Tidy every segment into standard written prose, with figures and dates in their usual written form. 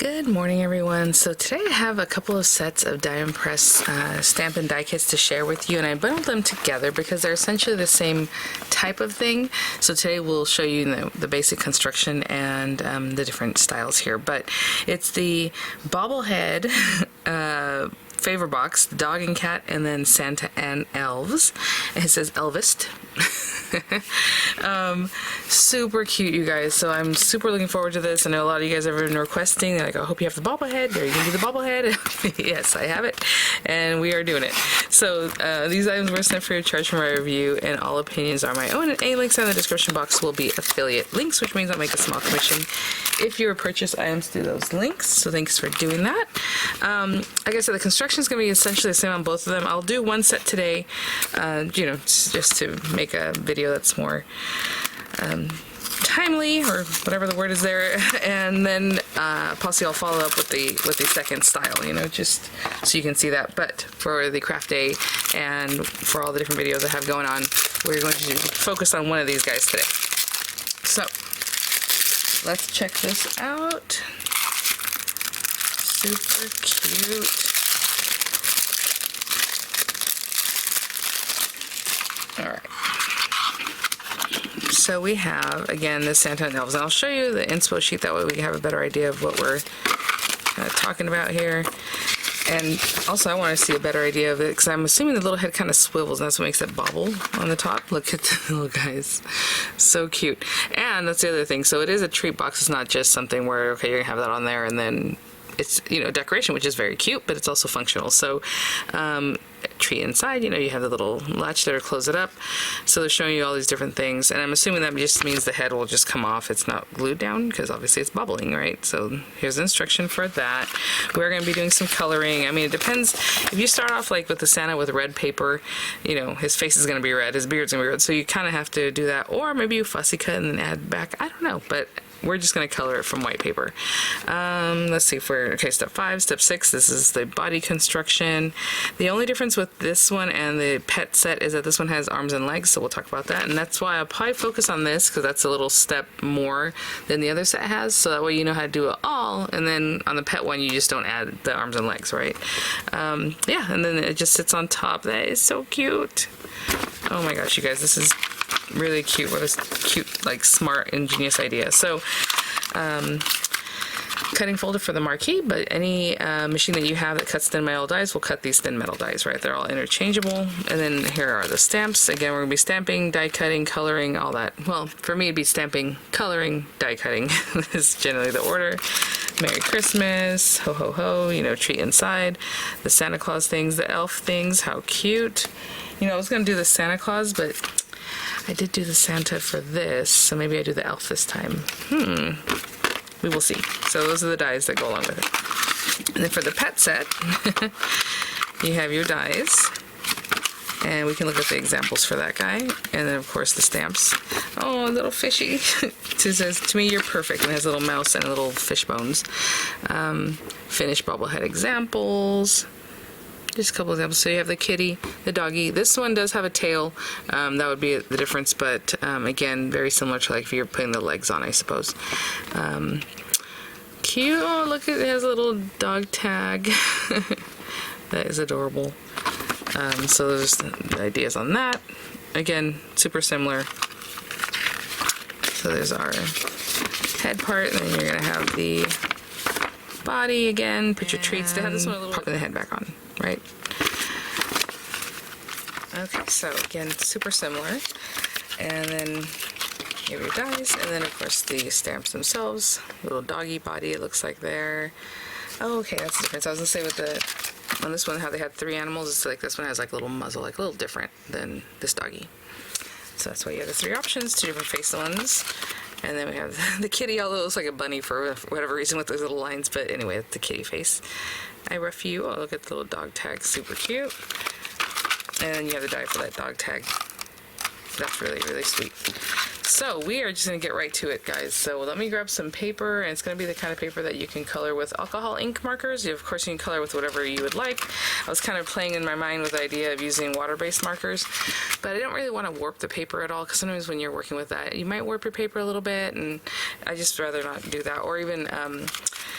Good morning, everyone. So today I have a couple of sets of die and press stamp and die kits to share with you, and I bundled them together because they're essentially the same type of thing. So today we'll show you the basic construction and the different styles here. But it's the bobblehead favor box, the dog and cat, and then Santa and elves. And it says Elvis. Super cute, you guys. So I'm super looking forward to this. I know a lot of you guys have been requesting, like, I hope you have the bobblehead. Are you gonna do the bobblehead? Yes, I have it, and we are doing it. So these items were sent for your charge from my review, and all opinions are my own, and any links in the description box will be affiliate links, which means I'll make a small commission if you purchase items through those links. So thanks for doing that. Like I said, the construction is going to be essentially the same on both of them. I'll do one set today, just to make a video that's more timely, or whatever the word is there, and then possibly I'll follow up with the second style, just so you can see that. But for the craft day and for all the different videos I have going on, we're going to focus on one of these guys today. So let's check this out. Super cute. All right. So we have, again, the Santa and elves, and I'll show you the inspo sheet, that way we can have a better idea of what we're talking about here. And also I want to see a better idea of it, because I'm assuming the little head kind of swivels, and that's what makes it bobble on the top. Look at the little guys. So cute. And that's the other thing. So it is a treat box. It's not just something where, okay, you're going to have that on there, and then it's, decoration, which is very cute, but it's also functional. So treat inside, you have the little latch there to close it up. So they're showing you all these different things, and I'm assuming that just means the head will just come off. It's not glued down, because obviously it's bubbling, right? So here's the instruction for that. We're going to be doing some coloring. I mean, it depends. If you start off like with the Santa with red paper, his face is going to be red, his beard's going to be red, so you kind of have to do that. Or maybe you fussy cut and then add back. I don't know, but we're just going to color it from white paper. Let's see if okay, step 5. Step 6, this is the body construction. The only difference with this one and the pet set is that this one has arms and legs, so we'll talk about that. And that's why I'll probably focus on this, because that's a little step more than the other set has, so that way you know how to do it all. And then on the pet one, you just don't add the arms and legs, right? Yeah, and then it just sits on top. That is so cute. Oh my gosh, you guys, this is really cute. What a cute, like, smart, ingenious idea. So cutting folder for the marquee, but any machine that you have that cuts thin metal dies will cut these thin metal dies, right? They're all interchangeable. And then here are the stamps. Again, we're going to be stamping, die cutting, coloring, all that. Well, for me, it'd be stamping, coloring, die cutting is generally the order. Merry Christmas, ho ho ho, treat inside, the Santa Claus things, the elf things, how cute. I was going to do the Santa Claus, but I did do the Santa for this, so maybe I do the elf this time. We will see. So those are the dies that go along with it. And then for the pet set, you have your dies, and we can look at the examples for that guy. And then, of course, the stamps. Oh, a little fishy. It says, to me, you're perfect, and it has a little mouse and little fish bones. Finished bobblehead examples. Just a couple examples. So you have the kitty, the doggy. This one does have a tail. That would be the difference, but again, very similar to like if you're putting the legs on, I suppose. Cute. Oh, look, it has a little dog tag. That is adorable. So there's the ideas on that. Again, super similar. So there's our head part, and then you're going to have the body again. Put your treats. They have this one a little pop the head back on, right? Okay, so again, super similar. And then you have your dies, and then of course the stamps themselves. Little doggy body, it looks like there. Oh, okay, that's the difference. I was gonna say with on this one how they had 3 animals, it's like this one has like a little muzzle, like a little different than this doggy. So that's why you have the 3 options, 2 different face ones. And then we have the kitty, although it looks like a bunny for whatever reason with those little lines, but anyway, it's the kitty face. I rough you. Oh, look at the little dog tag, super cute. And then you have the die for that dog tag. That's really, really sweet. So we are just going to get right to it, guys. So let me grab some paper, and it's going to be the kind of paper that you can color with alcohol ink markers. Of course, you can color with whatever you would like. I was kind of playing in my mind with the idea of using water-based markers, but I don't really want to warp the paper at all, because sometimes when you're working with that, you might warp your paper a little bit, and I just rather not do that. Or even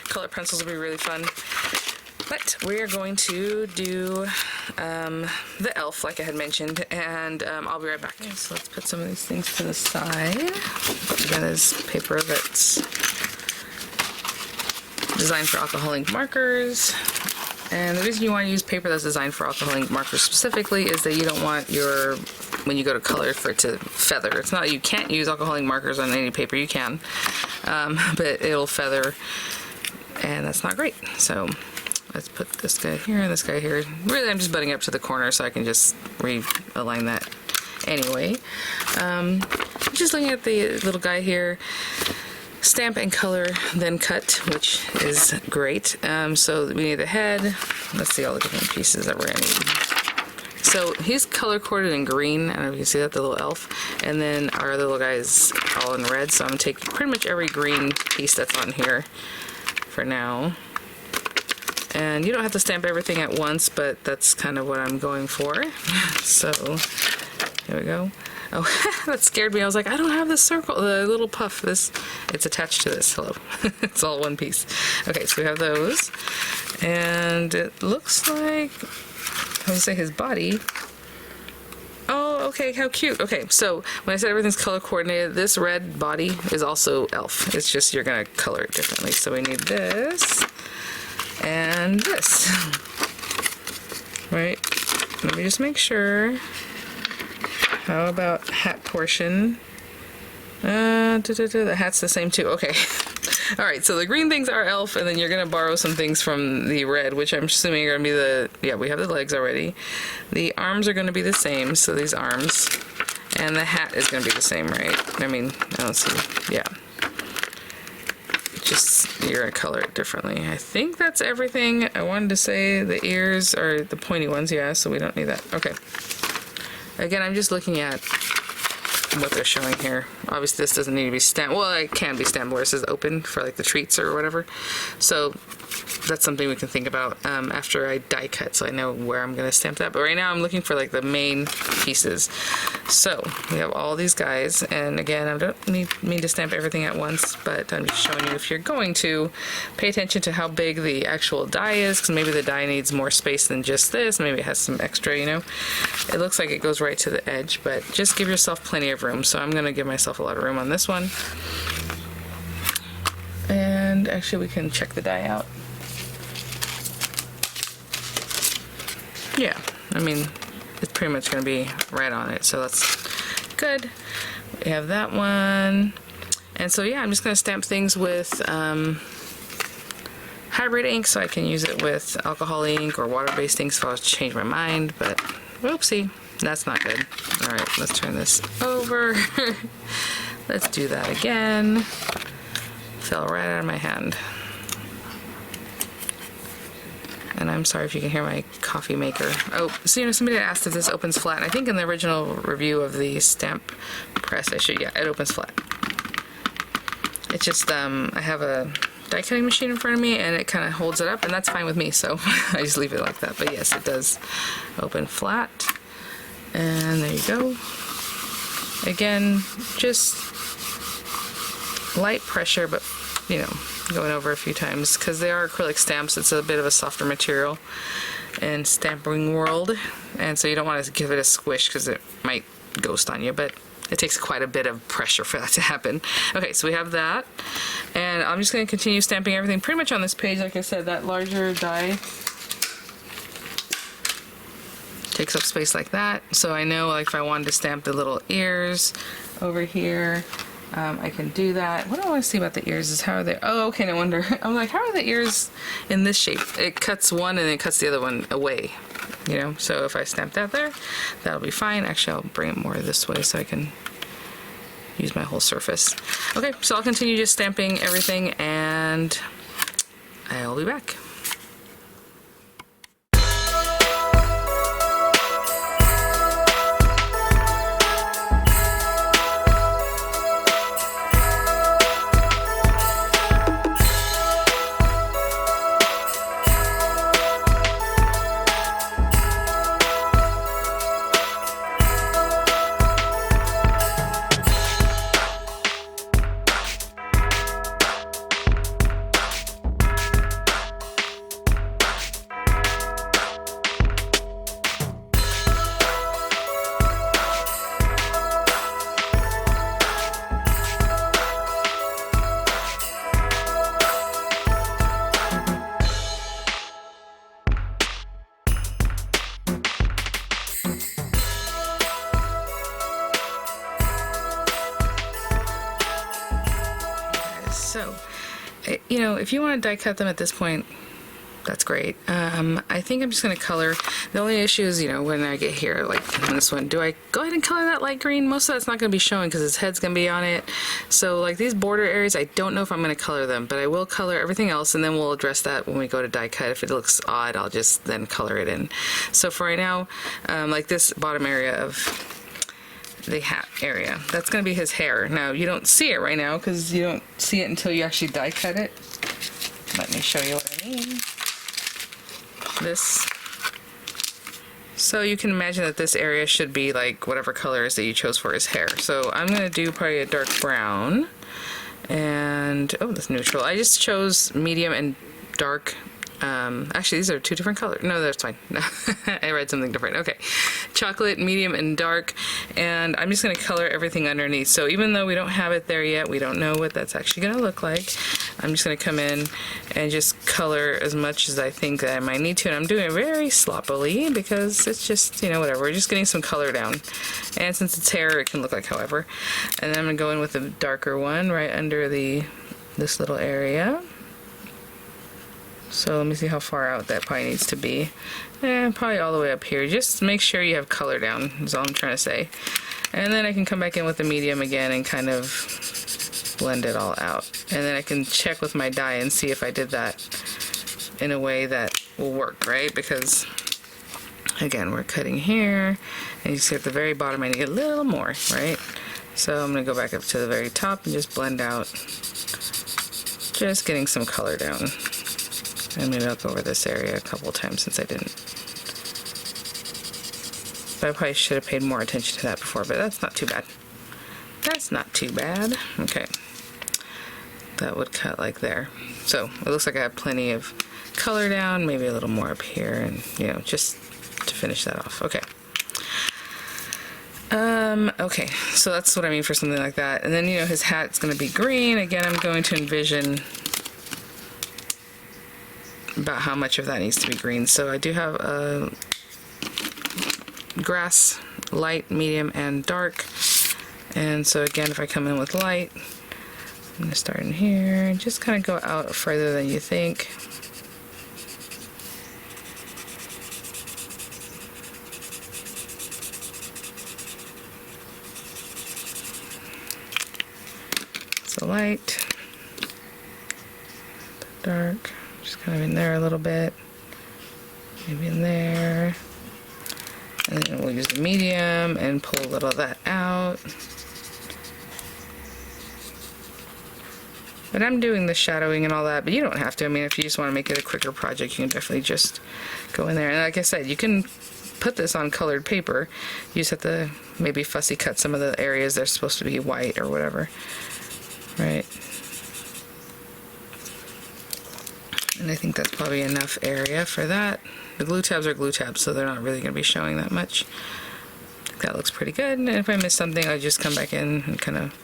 Color pencils will be really fun. But we are going to do the elf, like I had mentioned, and I'll be right back. Okay, so let's put some of these things to the side. That is paper that's designed for alcohol ink markers. And the reason you want to use paper that's designed for alcohol ink markers specifically is that you don't want your, when you go to color, for it to feather. It's not that you can't use alcohol ink markers on any paper, you can, but it'll feather, and that's not great. So let's put this guy here and this guy here. Really, I'm just butting up to the corner so I can just realign that anyway. Just looking at the little guy here. Stamp and color, then cut, which is great. So we need the head. Let's see all the different pieces that we're gonna need. So he's color coded in green. I don't know if you can see that, the little elf. And then our other little guy is all in red. So I'm gonna take pretty much every green piece that's on here for now. And you don't have to stamp everything at once, but that's kind of what I'm going for. So here we go. Oh, that scared me. I was like, I don't have this circle, the little puff. This, it's attached to this. Hello. It's all one piece. Okay, so we have those. And it looks like, I would say his body. Oh, okay, how cute. Okay, so when I said everything's color coordinated, this red body is also elf. It's just you're gonna color it differently. So we need this and this. Right? Let me just make sure. How about hat portion? The hat's the same too. Okay. All right, so the green things are elf, and then you're gonna borrow some things from the red, which I'm assuming are gonna be the, yeah, we have the legs already. The arms are gonna be the same, so these arms. And the hat is gonna be the same, right? I mean, I don't see, yeah. Just, you're gonna color it differently. I think that's everything. I wanted to say the ears are the pointy ones, yeah, so we don't need that. Okay. Again, I'm just looking at what they're showing here. Obviously, this doesn't need to be stamped. Well, it can be stamped where it says open for like the treats or whatever. So that's something we can think about after I die cut, so I know where I'm going to stamp that. But right now, I'm looking for like the main pieces. So we have all these guys, and again, I don't mean to stamp everything at once, but I'm just showing you, if you're going to, pay attention to how big the actual die is, because maybe the die needs more space than just this. Maybe it has some extra, you know. It looks like it goes right to the edge, but just give yourself plenty of room. So I'm going to give myself a lot of room on this one. And actually, we can check the die out. Yeah, I mean, it's pretty much going to be right on it, so that's good. We have that one. And so yeah, I'm just going to stamp things with hybrid ink, so I can use it with alcohol ink or water-based ink, so I'll change my mind, but whoopsie, that's not good. All right, let's turn this over. Let's do that again. Fell right out of my hand. And I'm sorry if you can hear my coffee maker. Oh, so you know, somebody asked if this opens flat. I think in the original review of the stamp press, yeah, it opens flat. It's just, I have a die cutting machine in front of me, and it kind of holds it up, and that's fine with me, so I just leave it like that. But yes, it does open flat. And there you go. Again, just light pressure, but, you know, going over a few times, because they are acrylic stamps. It's a bit of a softer material in stamping world, and so you don't want to give it a squish because it might ghost on you, but it takes quite a bit of pressure for that to happen. Okay, so we have that, and I'm just going to continue stamping everything pretty much on this page. Like I said, that larger die takes up space like that, so I know, like, if I wanted to stamp the little ears over here, I can do that. What I want to see about the ears is how are they? Oh, okay, no wonder. I'm like, how are the ears in this shape? It cuts one and it cuts the other one away, you know? So if I stamp that there, that'll be fine. Actually, I'll bring it more this way so I can use my whole surface. Okay, so I'll continue just stamping everything, and I'll be back. So, you know, if you want to die cut them at this point, that's great. I think I'm just going to color. The only issue is, you know, when I get here, like in this one, do I go ahead and color that light green? Most of that's not going to be showing because his head's going to be on it. So like these border areas, I don't know if I'm going to color them, but I will color everything else, and then we'll address that when we go to die cut. If it looks odd, I'll just then color it in. So for right now, like this bottom area of the hat area, that's going to be his hair. Now you don't see it right now because you don't see it until you actually die cut it. Let me show you what I mean. This, so you can imagine that this area should be like whatever colors that you chose for his hair. So I'm going to do probably a dark brown, and oh, that's neutral. I just chose medium and dark. Actually, these are two different colors. No, that's fine. I read something different. Okay. Chocolate, medium, and dark. And I'm just going to color everything underneath. So even though we don't have it there yet, we don't know what that's actually going to look like. I'm just going to come in and just color as much as I think that I might need to. And I'm doing it very sloppily because it's just, you know, whatever. We're just getting some color down. And since it's hair, it can look like however. And then I'm going to go in with a darker one right under this little area. So let me see how far out that probably needs to be. Probably all the way up here. Just make sure you have color down, is all I'm trying to say. And then I can come back in with the medium again and kind of blend it all out. And then I can check with my die and see if I did that in a way that will work, right? Because, again, we're cutting here, and you see at the very bottom I need a little more, right? So I'm going to go back up to the very top and just blend out, just getting some color down. And maybe I'll go over this area a couple of times since I didn't. But I probably should have paid more attention to that before, but that's not too bad. That's not too bad. Okay. That would cut like there. So it looks like I have plenty of color down, maybe a little more up here, and, you know, just to finish that off. Okay. Okay, so that's what I mean for something like that. And then, you know, his hat's going to be green. Again, I'm going to envision about how much of that needs to be green. So I do have a grass, light, medium, and dark. And so again, if I come in with light, I'm going to start in here and just kind of go out further than you think. So light, dark. Just kind of in there a little bit, maybe in there, and then we'll use the medium and pull a little of that out. But I'm doing the shadowing and all that, but you don't have to. I mean, if you just want to make it a quicker project, you can definitely just go in there. And like I said, you can put this on colored paper. You just have to maybe fussy cut some of the areas that are supposed to be white or whatever, right? And I think that's probably enough area for that. The glue tabs are glue tabs, so they're not really going to be showing that much. I think that looks pretty good. And if I miss something, I just come back in and kind of,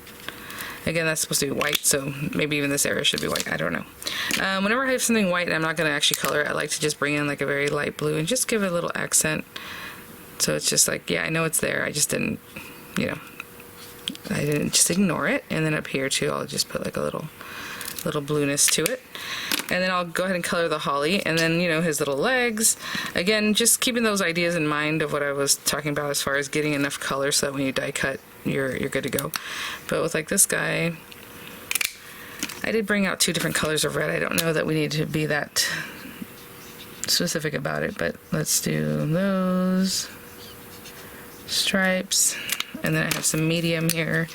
again, that's supposed to be white, so maybe even this area should be white. I don't know. Whenever I have something white and I'm not going to actually color it, I like to just bring in like a very light blue and just give it a little accent. So it's just like, yeah, I know it's there. I just didn't, you know, I didn't just ignore it. And then up here too, I'll just put like a little blueness to it. And then I'll go ahead and color the holly, and then, you know, his little legs. Again, just keeping those ideas in mind of what I was talking about as far as getting enough color so that when you die cut, you're good to go. But with like this guy, I did bring out two different colors of red. I don't know that we need to be that specific about it, but let's do those stripes. And then I have some medium here.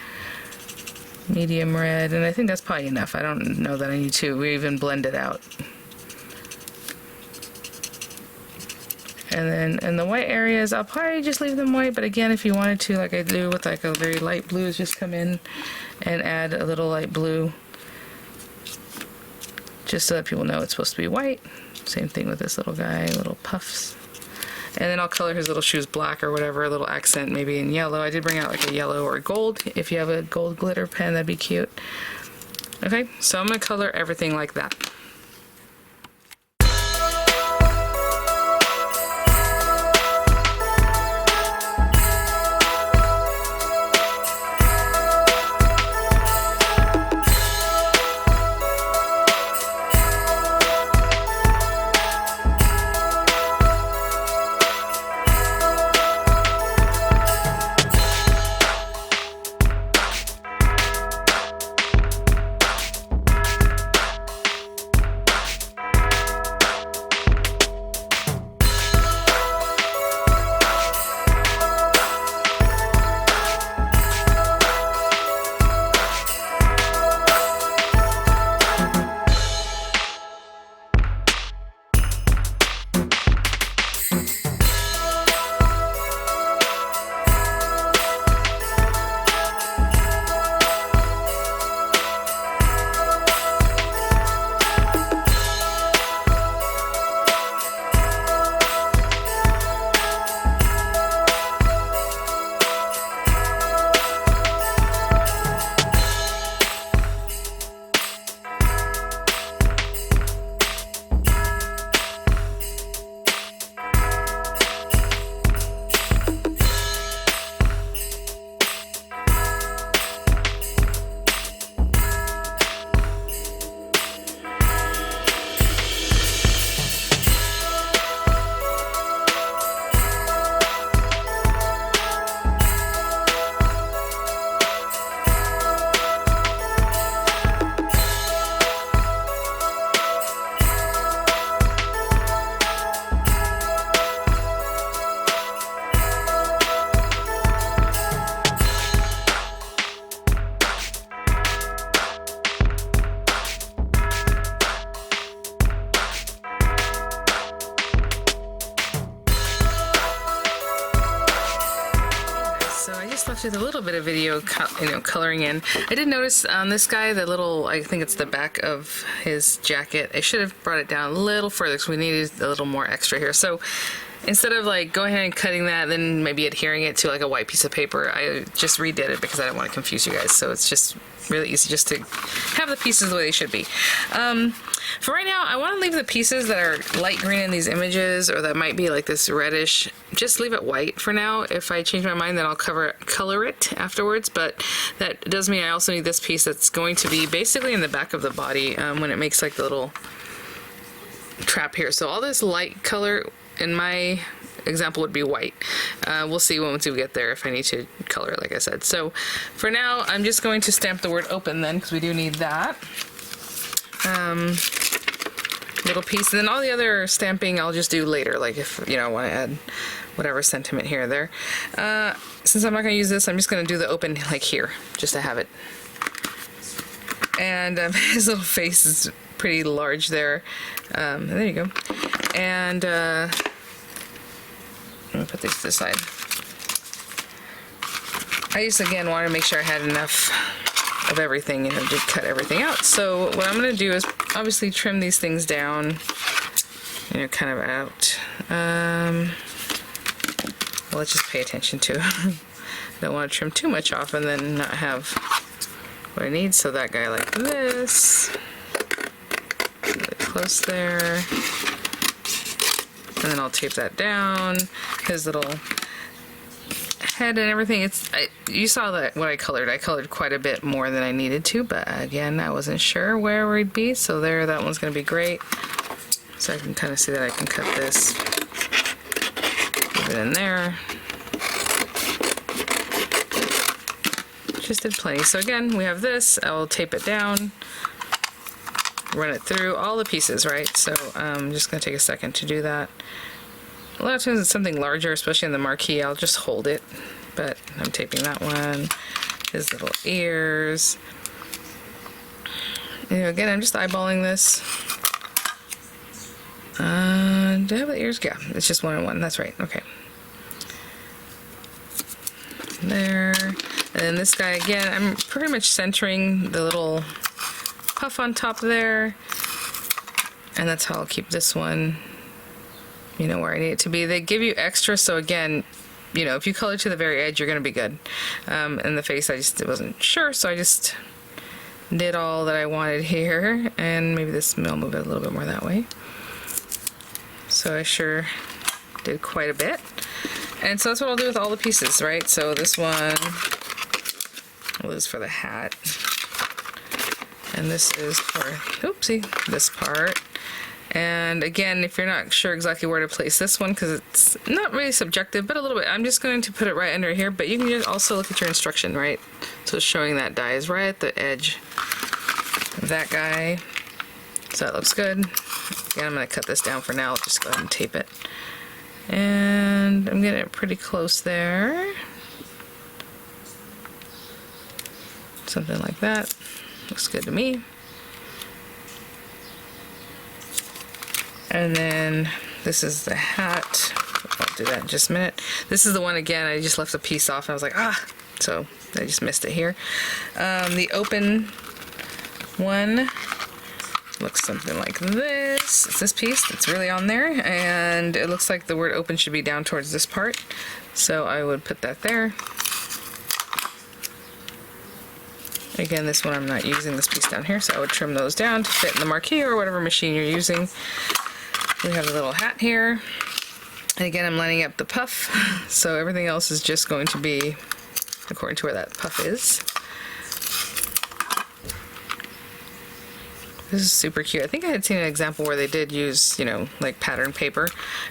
Medium red, and I think that's probably enough. I don't know that I need to. We even blend it out. And then in the white areas, I'll probably just leave them white, but again, if you wanted to, like I do with like a very light blue, just come in and add a little light blue just so that people know it's supposed to be white. Same thing with this little guy, little puffs. And then I'll color his little shoes black or whatever, a little accent maybe in yellow. I did bring out like a yellow or a gold. If you have a gold glitter pen, that'd be cute. Okay, so I'm gonna color everything like that. left with a little bit of video, coloring in. I did notice on this guy, the little, I think it's the back of his jacket. I should have brought it down a little further because we needed a little more extra here. So instead of like going ahead and cutting that, then maybe adhering it to like a white piece of paper, I just redid it because I didn't want to confuse you guys. So it's just really easy just to have the pieces the way they should be. For right now, I want to leave the pieces that are light green in these images, or that might be like this reddish, just leave it white for now. If I change my mind, then I'll color it afterwards, but that does mean I also need this piece that's going to be basically in the back of the body when it makes like the little trap here. So all this light color in my example would be white. We'll see once we get there if I need to color it, like I said. So for now, I'm just going to stamp the word open then, because we do need that. Little piece, and then all the other stamping I'll just do later, like if, I want to add whatever sentiment here or there. Since I'm not going to use this, I'm just going to do the open like here, just to have it. And his little face is pretty large there. There you go. And let me put these to the side. I just, again, wanted to make sure I had enough of everything, to cut everything out. So what I'm going to do is obviously trim these things down, kind of out. Well, let's just pay attention to it. Don't want to trim too much off and then not have what I need. So that guy like this, really close there, and then I'll tape that down. His little head and everything. You saw that what I colored. I colored quite a bit more than I needed to, but again, I wasn't sure where we'd be. So there, that one's going to be great. So I can kind of see that I can cut this, move it in there. Just did plenty. So again, we have this. I'll tape it down, run it through all the pieces, right? So I'm just going to take a second to do that. A lot of times it's something larger, especially in the marquee, I'll just hold it, but I'm taping that one. His little ears. Again, I'm just eyeballing this. Do I have the ears? Yeah, it's just one and one. That's right. Okay. There. And then this guy, again, I'm pretty much centering the little puff on top there. And that's how I'll keep this one, where I need it to be. They give you extra, so again, if you color to the very edge, you're going to be good. In the face, I just wasn't sure, so I just did all that I wanted here, and maybe I'll move it a little bit more that way. So I sure did quite a bit. And so that's what I'll do with all the pieces, right? So this one, well, this is for the hat. And this is for, oopsie, this part. And again, if you're not sure exactly where to place this one, because it's not really subjective, but a little bit, I'm just going to put it right under here, but you can just also look at your instruction, right? So it's showing that die is right at the edge of that guy. So that looks good. Again, I'm going to cut this down for now. I'll just go ahead and tape it. And I'm getting it pretty close there. Something like that. Looks good to me. And then this is the hat. I'll do that in just a minute. This is the one, again, I just left a piece off and I was like, so I just missed it here. The open one looks something like this. It's this piece that's really on there, and it looks like the word open should be down towards this part. So I would put that there. Again, this one I'm not using this piece down here, so I would trim those down to fit in the marquee or whatever machine you're using. We have a little hat here. And again, I'm lining up the puff, so everything else is just going to be according to where that puff is. This is super cute. I think I had seen an example where they did use, like pattern paper.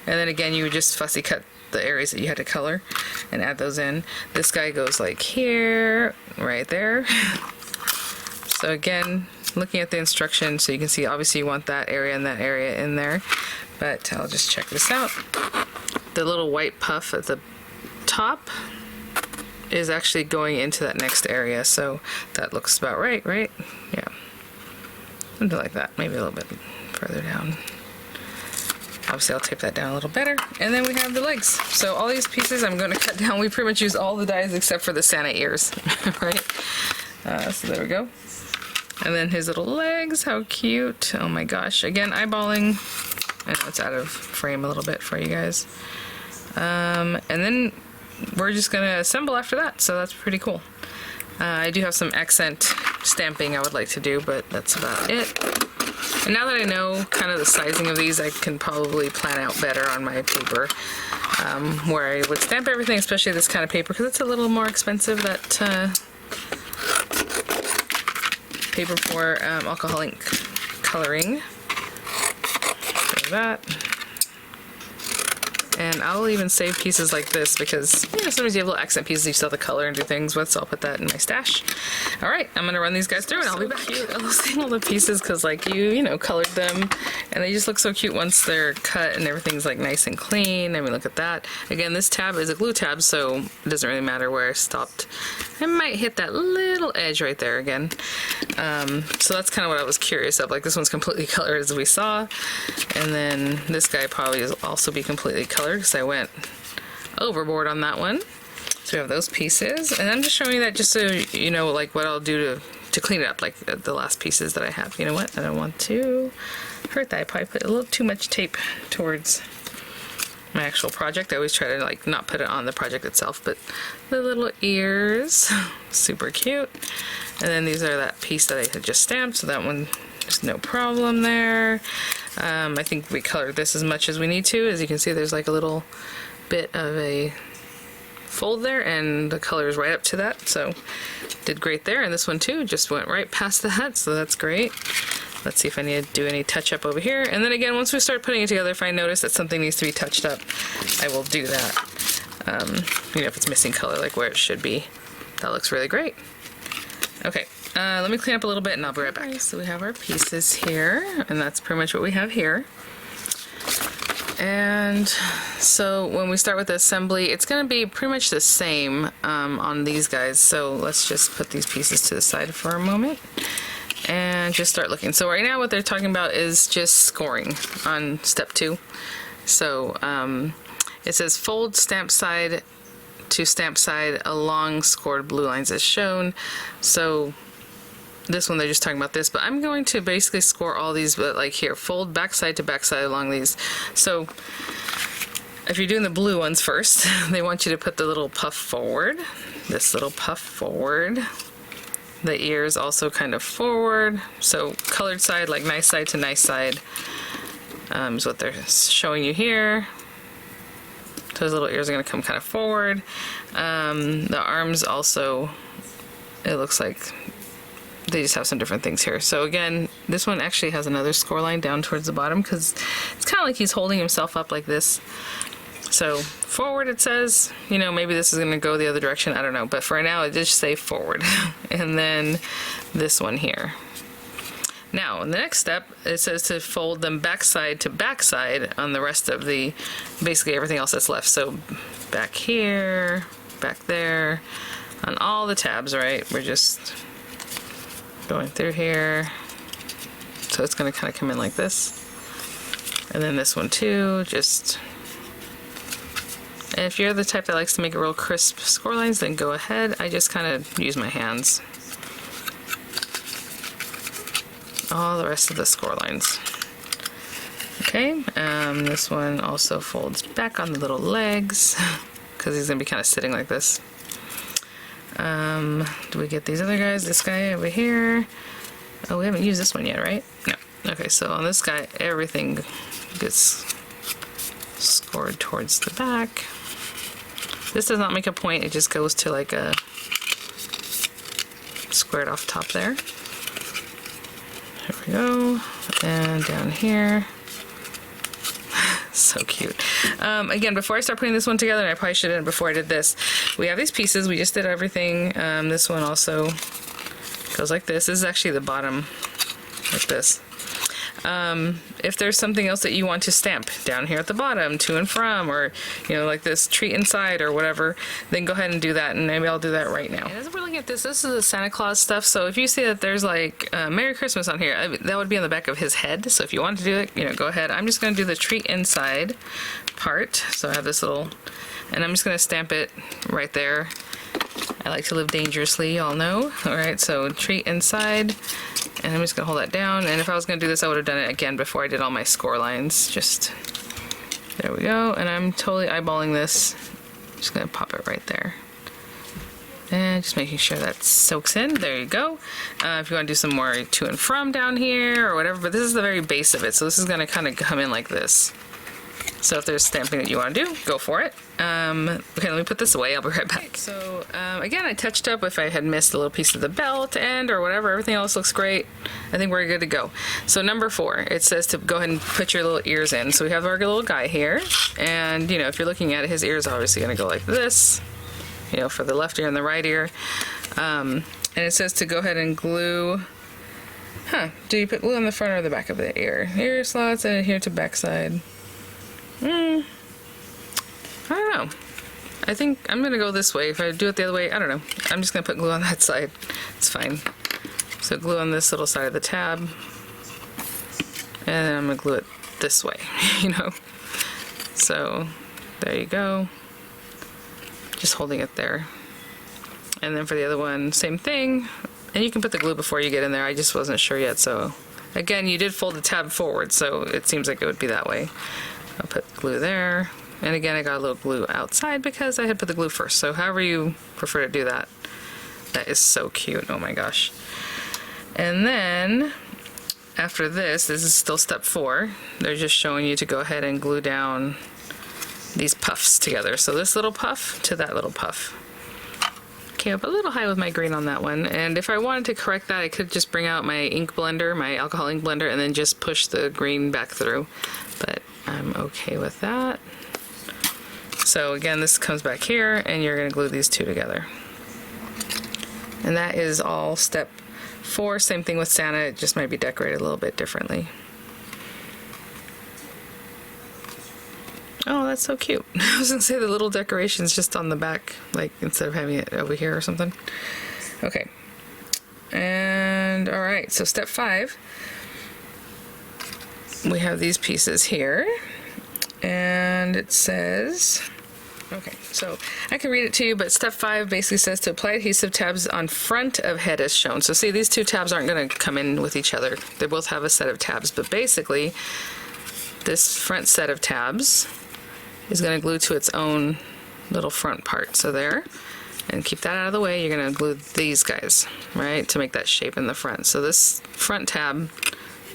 And then again, you would just fussy cut the areas that you had to color and add those in. This guy goes like here, right there. So again, looking at the instructions, so you can see obviously you want that area and that area in there. But I'll just check this out. The little white puff at the top is actually going into that next area. So that looks about right, right? Yeah. Something like that, maybe a little bit further down. Obviously I'll tape that down a little better. And then we have the legs. So all these pieces I'm going to cut down. We pretty much use all the dies except for the Santa ears, right? So there we go. And then his little legs, how cute. Oh my gosh. Again, eyeballing. I know it's out of frame a little bit for you guys. And then we're just going to assemble after that. So that's pretty cool. I do have some accent stamping I would like to do, but that's about it. And now that I know kind of the sizing of these, I can probably plan out better on my paper where I would stamp everything, especially this kind of paper, because it's a little more expensive, that paper for alcohol ink coloring. So that. And I'll even save pieces like this because, you know, sometimes you have little accent pieces you still have to color and do things with, so I'll put that in my stash. All right, I'm gonna run these guys through and I'll be back. Cute. I love seeing all the pieces because, like, you know, colored them and they just look so cute once they're cut and everything's like nice and clean. I mean, look at that. Again, this tab is a glue tab, so it doesn't really matter where I stopped. I might hit that little edge right there again. So that's kind of what I was curious of. Like, this one's completely colored as we saw, and then this guy probably will also be completely colored because I went overboard on that one. So we have those pieces, and I'm just showing you that just so you know, like, what I'll do to clean it up, like the last pieces that I have. You know what? I don't want to hurt that. I probably put a little too much tape towards my actual project. I always try to, like, not put it on the project itself, but the little ears, super cute. And then these are that piece that I had just stamped, so that one, there's no problem there. I think we colored this as much as we need to. As you can see, there's like a little bit of a fold there, and the color is right up to that, so did great there. And this one too just went right past that, so that's great. Let's see if I need to do any touch up over here. And then again, once we start putting it together, if I notice that something needs to be touched up, I will do that. You know, if it's missing color, like where it should be. That looks really great. Okay, let me clean up a little bit and I'll be right back. So we have our pieces here, and that's pretty much what we have here. And so when we start with the assembly, it's going to be pretty much the same on these guys. So let's just put these pieces to the side for a moment and just start looking. So right now what they're talking about is just scoring on step 2. So it says fold stamp side to stamp side along scored blue lines as shown. So this one they're just talking about this, but I'm going to basically score all these, but like here, fold backside to backside along these. So if you're doing the blue ones first, they want you to put the little puff forward, this little puff forward. The ears also kind of forward. So colored side, like nice side to nice side, is what they're showing you here. Those little ears are going to come kind of forward. The arms also, it looks like they just have some different things here. So again, this one actually has another score line down towards the bottom because it's kind of like he's holding himself up like this. So forward it says, you know, maybe this is going to go the other direction, I don't know, but for now it just say forward. And then this one here. Now in the next step it says to fold them backside to backside on the rest of the, basically everything else that's left. So back here, back there, on all the tabs, right? We're just going through here. So it's going to kind of come in like this. And then this one too, just, and if you're the type that likes to make it real crisp score lines, then go ahead. I just kind of use my hands. All the rest of the score lines. Okay, this one also folds back on the little legs because he's going to be kind of sitting like this. Do we get these other guys? This guy over here. Oh, we haven't used this one yet, right? No. Okay, so on this guy, everything gets scored towards the back. This does not make a point, it just goes to like a squared off top there. There we go. And down here. So cute. Again, before I start putting this one together, and I probably should have before I did this, we have these pieces. We just did everything. This one also goes like this. This is actually the bottom, like this. If there's something else that you want to stamp down here at the bottom, to and from, or, you know, like this treat inside or whatever, then go ahead and do that, and maybe I'll do that right now. And as we're looking at this is the Santa Claus stuff, so if you see that there's like Merry Christmas on here, that would be on the back of his head, so if you want to do it, you know, go ahead. I'm just going to do the treat inside part, so I have this little, and I'm just going to stamp it right there. I like to live dangerously, y'all know. Alright, so treat inside, and I'm just gonna hold that down, and if I was gonna do this I would have done it again before I did all my score lines. Just, there we go, and I'm totally eyeballing this. Just gonna pop it right there. And just making sure that soaks in. There you go. If you want to do some more to and from down here or whatever, but this is the very base of it, so this is gonna kind of come in like this. So if there's stamping that you want to do, go for it. Okay, let me put this away. I'll be right back. So again, I touched up if I had missed a little piece of the belt end or whatever. Everything else looks great. I think we're good to go. So number 4, it says to go ahead and put your little ears in. So we have our little guy here, and you know, if you're looking at it, his ears are obviously going to go like this. You know, for the left ear and the right ear. And it says to go ahead and glue. Do you put glue on the front or the back of the ear? Ear slots and adhere to backside. I don't know. I think I'm gonna go this way. If I do it the other way, I don't know. I'm just gonna put glue on that side. It's fine. So glue on this little side of the tab, and then I'm gonna glue it this way, you know. So there you go. Just holding it there. And then for the other one, same thing. And you can put the glue before you get in there. I just wasn't sure yet. So again, you did fold the tab forward, so it seems like it would be that way. I'll put glue there, and again I got a little glue outside because I had put the glue first, so however you prefer to do that. That is so cute, oh my gosh. And then after this is still step 4. They're just showing you to go ahead and glue down these puffs together, so this little puff to that little puff. Came up a little high with my green on that one, and if I wanted to correct that I could just bring out my ink blender, my alcohol ink blender, and then just push the green back through, but I'm okay with that. So again, this comes back here, and you're going to glue these two together. And that is all step 4. Same thing with Santa, it just might be decorated a little bit differently. Oh, that's so cute. I was going to say the little decorations just on the back, like instead of having it over here or something. Okay. And alright, so step 5. We have these pieces here, and it says, okay, so I can read it to you, but step 5 basically says to apply adhesive tabs on front of head as shown. So see, these two tabs aren't going to come in with each other. They both have a set of tabs, but basically this front set of tabs is going to glue to its own little front part. So there, and keep that out of the way. You're going to glue these guys, right, to make that shape in the front. So this front tab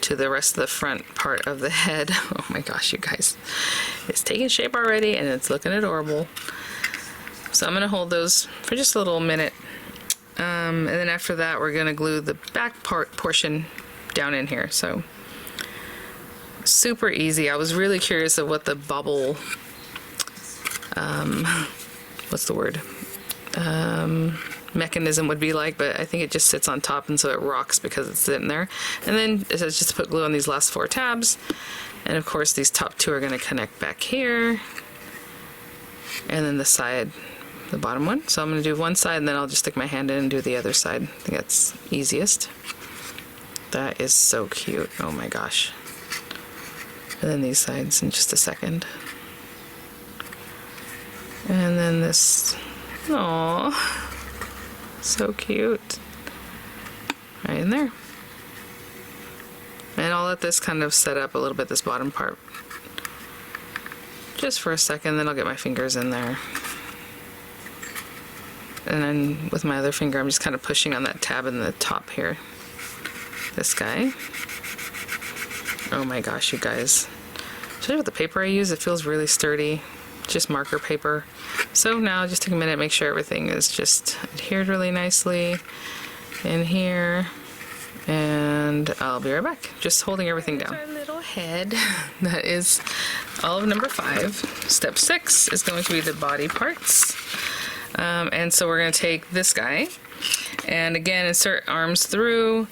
to the rest of the front part of the head. Oh my gosh, you guys. It's taking shape already, and it's looking adorable. So I'm going to hold those for just a little minute. And then after that, we're going to glue the back portion down in here. So super easy. I was really curious of what the bubble, what's the word? Mechanism would be like, but I think it just sits on top, and so it rocks because it's sitting there. And then it says just to put glue on these last 4 tabs, and of course these top 2 are going to connect back here, and then the side, the bottom one. So I'm going to do one side, and then I'll just stick my hand in and do the other side. I think that's easiest. That is so cute. Oh my gosh. And then these sides in just a second. And then this, aww. So cute. Right in there. And I'll let this kind of set up a little bit, this bottom part. Just for a second, then I'll get my fingers in there. And then with my other finger, I'm just kind of pushing on that tab in the top here. This guy. Oh my gosh, you guys. Especially with the paper I use, it feels really sturdy. Just marker paper. So now just take a minute, make sure everything is just adhered really nicely in here, and I'll be right back. Just holding everything down. Our little head. That is all of number 5. Step 6 is going to be the body parts, and so we're going to take this guy, and again insert arms through,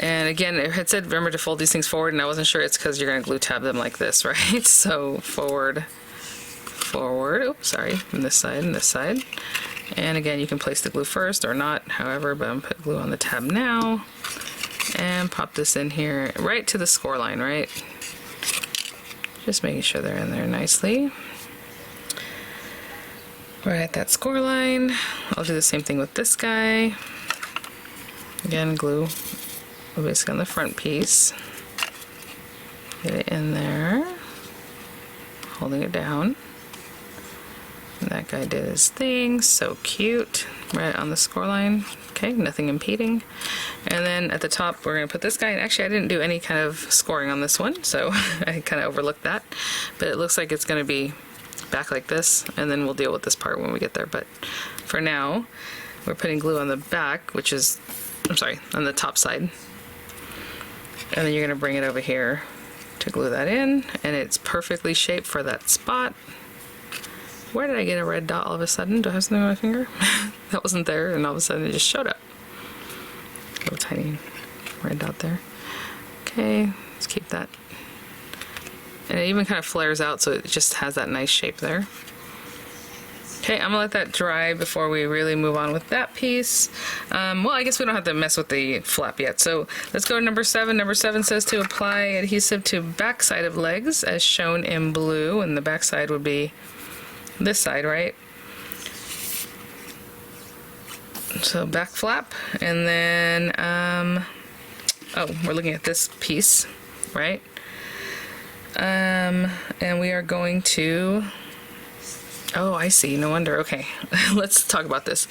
And again, it had said remember to fold these things forward, and I wasn't sure it's because you're going to glue tab them like this, right? So forward, forward, oops, sorry, from this side and this side. And again, you can place the glue first or not, however, but I'm putting glue on the tab now. And pop this in here, right to the score line, right? Just making sure they're in there nicely. Right at that score line. I'll do the same thing with this guy. Again, glue basically on the front piece. Get it in there, holding it down. And that guy did his thing, so cute, right on the score line. Okay, nothing impeding. And then at the top, we're gonna put this guy, and actually I didn't do any kind of scoring on this one, so I kind of overlooked that. But it looks like it's gonna be back like this, and then we'll deal with this part when we get there. But for now, we're putting glue on the back, which is, I'm sorry, on the top side. And then you're gonna bring it over here to glue that in, and it's perfectly shaped for that spot. Where did I get a red dot all of a sudden? Do I have something on my finger? That wasn't there, and all of a sudden it just showed up. Little tiny red dot there. Okay, let's keep that. And it even kind of flares out, so it just has that nice shape there. Okay, I'm gonna let that dry before we really move on with that piece. Well, I guess we don't have to mess with the flap yet. So let's go to number 7. Number 7 says to apply adhesive to backside of legs as shown in blue, and the backside would be this side, right? So back flap, and then, oh, we're looking at this piece, right? And we are going to, oh, I see, no wonder, okay. Let's talk about this.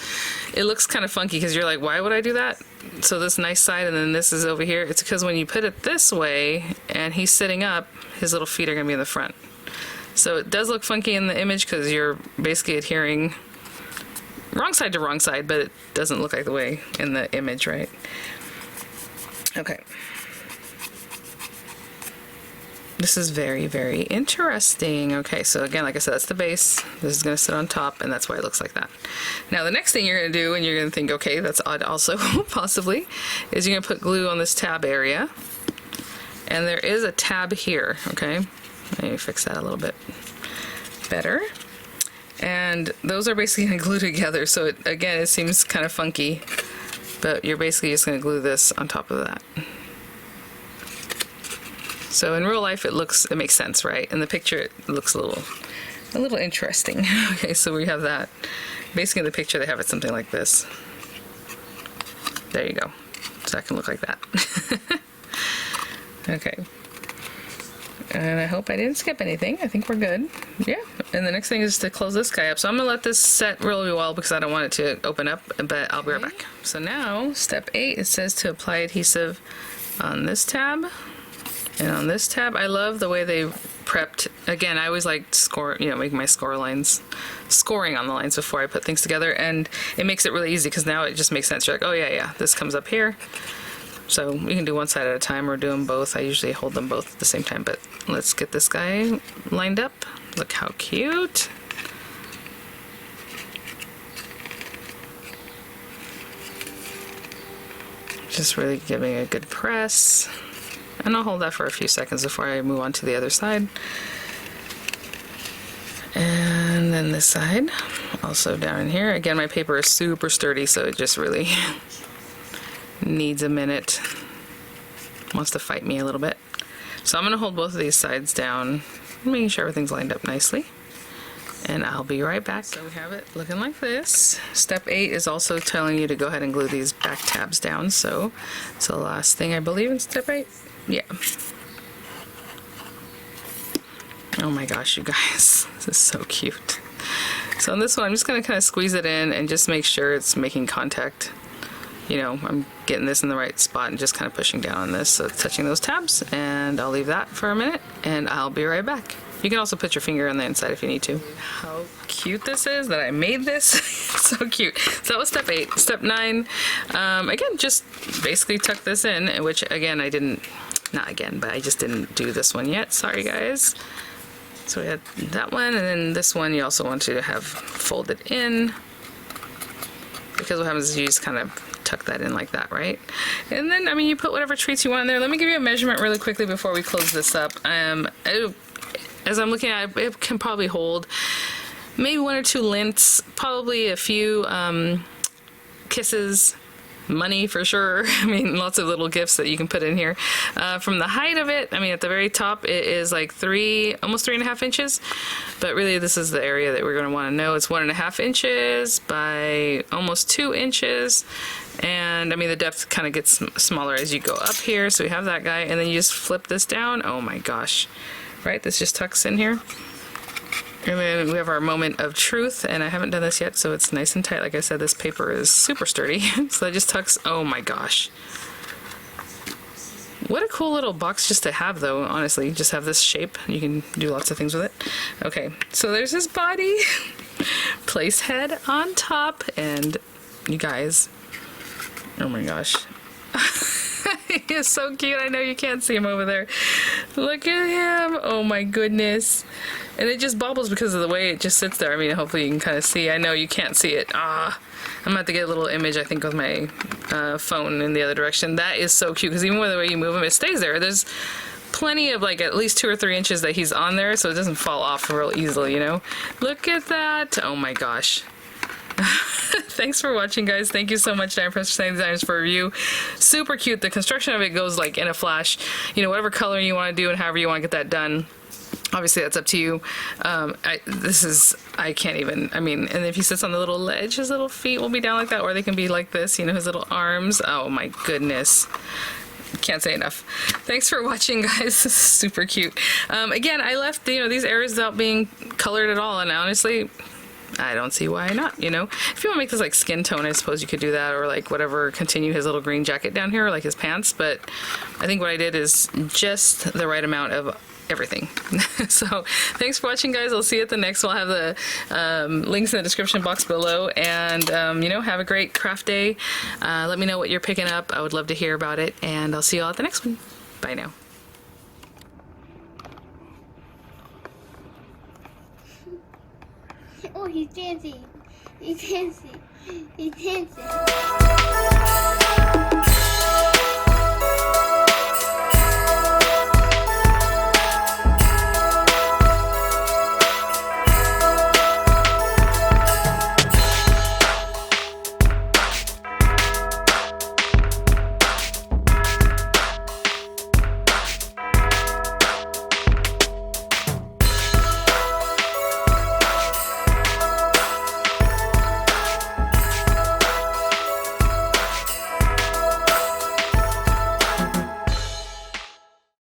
It looks kind of funky because you're like, why would I do that? So this nice side and then this is over here. It's because when you put it this way and he's sitting up, his little feet are gonna be in the front. So it does look funky in the image because you're basically adhering wrong side to wrong side, but it doesn't look like the way in the image, right? Okay. This is very, very interesting. Okay, so again, like I said, that's the base. This is gonna sit on top, and that's why it looks like that. Now, the next thing you're gonna do, and you're gonna think, okay, that's odd also, possibly, is you're gonna put glue on this tab area. And there is a tab here, okay? Let me fix that a little bit better. And those are basically gonna glue together. So it, again, it seems kind of funky, but you're basically just gonna glue this on top of that. So in real life, it makes sense, right? In the picture, it looks a little interesting. Okay, so we have that. Basically in the picture, they have it something like this. There you go. So that can look like that. Okay. And I hope I didn't skip anything. I think we're good. Yeah. And the next thing is to close this guy up. So I'm gonna let this set really well because I don't want it to open up, but I'll be right back. So now, step 8, it says to apply adhesive on this tab and on this tab. I love the way they prepped. Again, I always like make my scoring on the lines before I put things together, and it makes it really easy because now it just makes sense. You're like, oh yeah, this comes up here. So you can do one side at a time or do them both. I usually hold them both at the same time, but let's get this guy lined up. Look how cute. Just really giving a good press. And I'll hold that for a few seconds before I move on to the other side. And then this side, also down in here. Again, my paper is super sturdy, so it just really needs a minute. Wants to fight me a little bit. So I'm going to hold both of these sides down, making sure everything's lined up nicely. And I'll be right back. So we have it looking like this. Step 8 is also telling you to go ahead and glue these back tabs down. So it's the last thing I believe in step 8. Yeah. Oh my gosh, you guys. This is so cute. So on this one, I'm just going to kind of squeeze it in and just make sure it's making contact. You know, I'm getting this in the right spot and just kind of pushing down on this so it's touching those tabs, and I'll leave that for a minute and I'll be right back. You can also put your finger on the inside if you need to. How cute this is that I made this. So cute. So that was step 8. Step 9, again, just basically tuck this in, which again, but I just didn't do this one yet. Sorry guys. So we had that one, and then this one you also want to have folded in, because what happens is you just kind of tuck that in like that, right? And then, I mean, you put whatever treats you want in there. Let me give you a measurement really quickly before we close this up. As I'm looking at it, it can probably hold maybe 1 or 2 lints, probably a few kisses, money for sure. I mean, lots of little gifts that you can put in here. From the height of it, I mean, at the very top, it is like almost 3.5 inches. But really, this is the area that we're going to want to know. It's 1.5 inches by almost 2 inches. And I mean, the depth kind of gets smaller as you go up here. So we have that guy, and then you just flip this down. Oh my gosh, right? This just tucks in here. And then we have our moment of truth, and I haven't done this yet, so it's nice and tight. Like I said, this paper is super sturdy, so that just tucks. Oh my gosh. What a cool little box just to have, though, honestly. You just have this shape. You can do lots of things with it. Okay, so there's his body. Place head on top, and you guys, oh my gosh. He is so cute. I know you can't see him over there. Look at him. Oh my goodness. And it just bobbles because of the way it just sits there. I mean, hopefully you can kind of see. I know you can't see it. I'm going to have to get a little image, I think, with my phone in the other direction. That is so cute because even with the way you move him, it stays there. There's plenty of, like, at least 2 or 3 inches that he's on there, so it doesn't fall off real easily, you know? Look at that. Oh my gosh. Thanks for watching, guys. Thank you so much, Diamond Princess Designers, for a review. Super cute. The construction of it goes like in a flash. You know, whatever color you want to do and however you want to get that done. Obviously, that's up to you. I can't even, I mean, and if he sits on the little ledge, his little feet will be down like that, or they can be like this, you know, his little arms. Oh my goodness. Can't say enough. Thanks for watching, guys. This is super cute. Again, I left, you know, these areas without being colored at all, and honestly, I don't see why not, you know. If you want to make this like skin tone, I suppose you could do that, or like whatever, continue his little green jacket down here, or like his pants, but I think what I did is just the right amount of everything. So thanks for watching, guys. I'll see you at the next one. I'll have the links in the description box below, and you know, have a great craft day. Let me know what you're picking up. I would love to hear about it, and I'll see you all at the next one. Bye now. Oh, he's dancing. He's dancing. He's dancing.